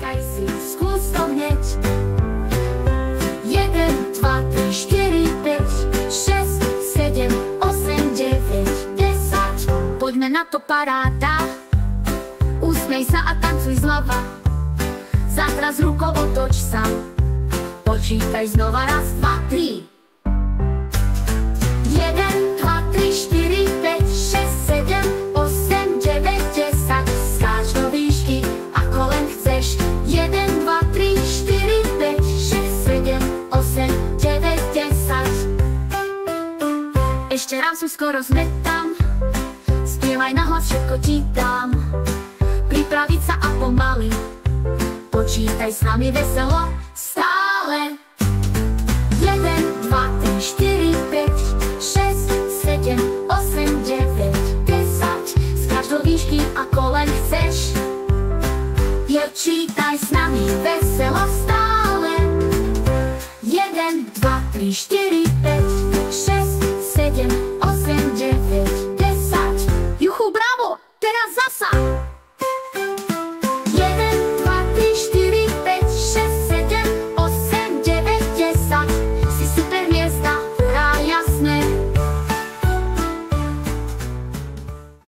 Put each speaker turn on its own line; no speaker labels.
Počítaj si, skús to hneď. 1, 2, 3, 4, 5, 6, 7, 8, 9, 10. Poďme na to, paráda. Usmej sa a tancuj zľava. Zahra z rukou, otoč sa. Počítaj znova, 1, 2, 3. 1, 2, 3, 4, 5, 6, 7, 8, 9, 10. Skáč do výšky, ako len chceš. 1, 2, 3, 4, 5, 6, 7, 8, 9, 10. Ešte raz, už skoro sme tam. Spievaj nahlas, všetko ti dám. Pripraviť sa a pomaly. Počítaj s nami veselo, stále. 1, 2, 3, 4, 5, 6, 7, 8, 9, 10. Skáč do výšky, ako len chceš. Počítaj s nami veselo, stále. 1, 2, 3, 4, 5, 6, 7, 8, 9, 10. Juchu, bravo! Teraz zasa!